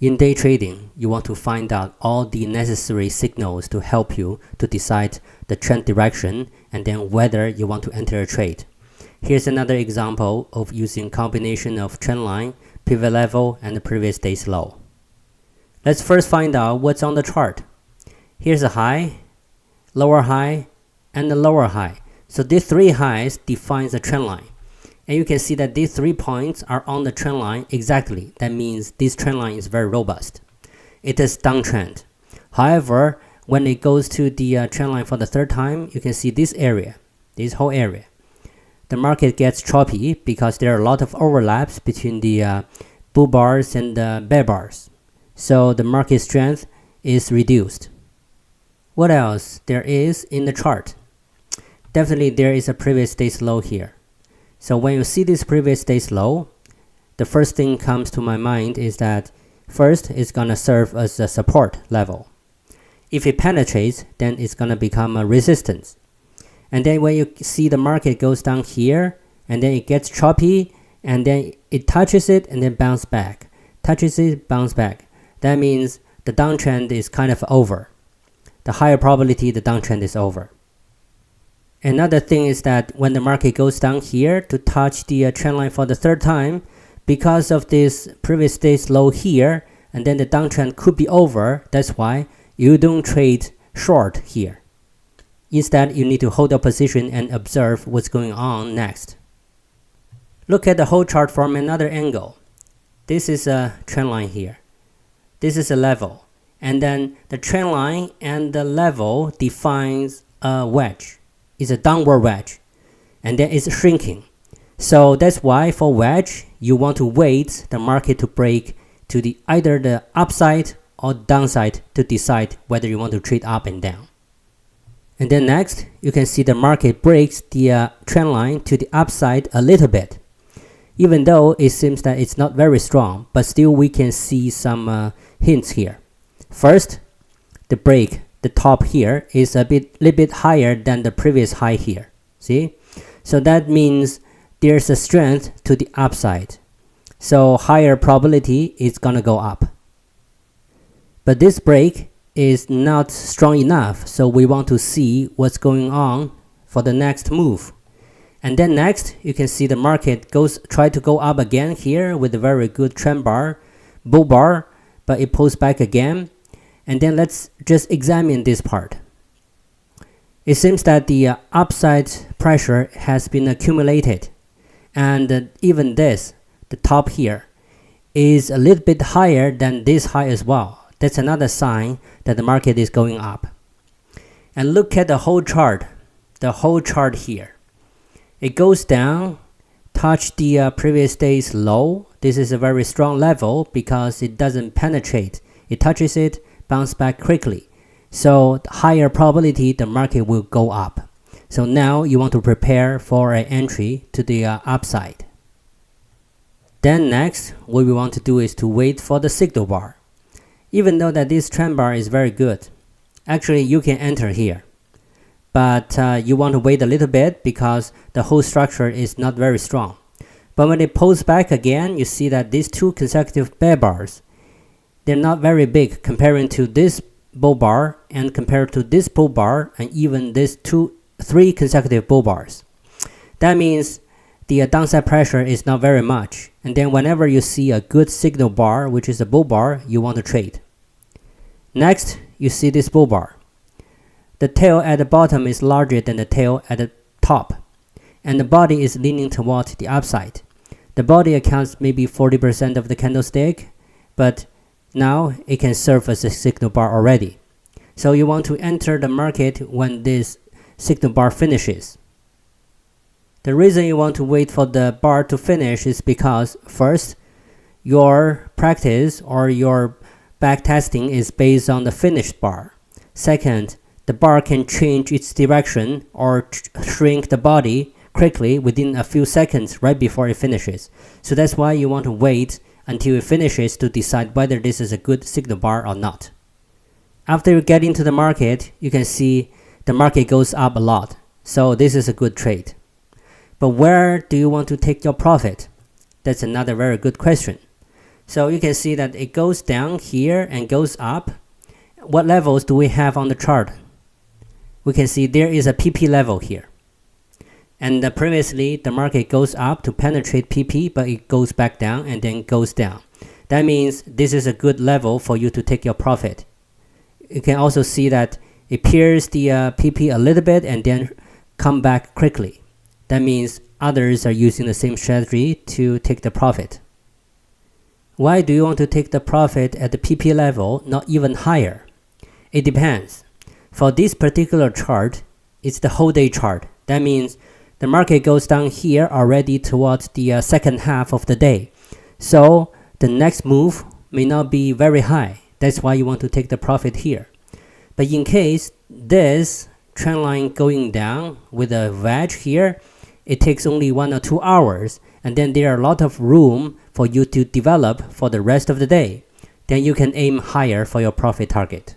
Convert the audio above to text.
In day trading, you want to find out all the necessary signals to help you to decide the trend direction and then whether you want to enter a trade. Here's another example of using combination of trendline, pivot level, and the previous day's low. Let's first find out what's on the chart. Here's a high, lower high, and a lower high. So these three highs defines the trend line. And you can see that these 3 points are on the trend line exactly. That means this trend line is very robust. It is downtrend. However, when it goes to the trend line for the third time, you can see this area, this whole area. The market gets choppy because there are a lot of overlaps between the bull bars and the bear bars. So the market strength is reduced. What else there is in the chart? Definitely there is a previous day's low here. So when you see this previous day's low, the first thing comes to my mind is that first it's gonna serve as a support level. If it penetrates, then it's gonna become a resistance. And then when you see the market goes down here, and then it gets choppy, and then it touches it and then bounce back. Touches it, bounce back. That means the downtrend is kind of over. The higher probability the downtrend is over. Another thing is that when the market goes down here to touch the trend line for the third time, because of this previous day's low here, and then the downtrend could be over, that's why you don't trade short here. Instead, you need to hold a position and observe what's going on next. Look at the whole chart from another angle. This is a trend line here. This is a level. And then the trend line and the level defines a wedge. It's a downward wedge, and then it's shrinking. So that's why for wedge, you want to wait the market to break to either the upside or downside to decide whether you want to trade up and down. And then next, you can see the market breaks the trend line to the upside a little bit. Even though it seems that it's not very strong, but still we can see some hints here. First, the break. The top here is a little bit higher than the previous high here. See? So that means there's a strength to the upside. So higher probability it's gonna go up. But this break is not strong enough, so we want to see what's going on for the next move. And then next, you can see the market try to go up again here with a very good trend bar, bull bar, but it pulls back again. And then let's just examine this part. It seems that the upside pressure has been accumulated, and even this, the top here, is a little bit higher than this high as well. That's another sign that the market is going up. And look at the whole chart here. It goes down, touch the previous day's low. This is a very strong level because it doesn't penetrate. It touches it, bounce back quickly. So higher probability the market will go up. So now you want to prepare for an entry to the upside. Then next, what we want to do is to wait for the signal bar. Even though that this trend bar is very good, actually you can enter here. But you want to wait a little bit because the whole structure is not very strong. But when it pulls back again, you see that these two consecutive bear bars, they're not very big comparing to this bull bar and compared to this bull bar and even these three consecutive bull bars. That means the downside pressure is not very much. And then whenever you see a good signal bar, which is a bull bar, you want to trade. Next, you see this bull bar. The tail at the bottom is larger than the tail at the top, and the body is leaning toward the upside. The body accounts maybe 40% of the candlestick, but now it can serve as a signal bar already. So you want to enter the market when this signal bar finishes. The reason you want to wait for the bar to finish is because first, your practice or your back testing is based on the finished bar. Second, the bar can change its direction or shrink the body quickly within a few seconds right before it finishes. So that's why you want to wait until it finishes to decide whether this is a good signal bar or not. After you get into the market, you can see the market goes up a lot. So this is a good trade. But where do you want to take your profit? That's another very good question. So you can see that it goes down here and goes up. What levels do we have on the chart? We can see there is a PP level here. And previously, the market goes up to penetrate PP, but it goes back down and then goes down. That means this is a good level for you to take your profit. You can also see that it pierces the PP a little bit and then come back quickly. That means others are using the same strategy to take the profit. Why do you want to take the profit at the PP level, not even higher? It depends. For this particular chart, it's the whole day chart. That means the market goes down here already towards the second half of the day. So the next move may not be very high. That's why you want to take the profit here. But in case this trend line going down with a wedge here, it takes only 1 or 2 hours, and then there are a lot of room for you to develop for the rest of the day. Then you can aim higher for your profit target.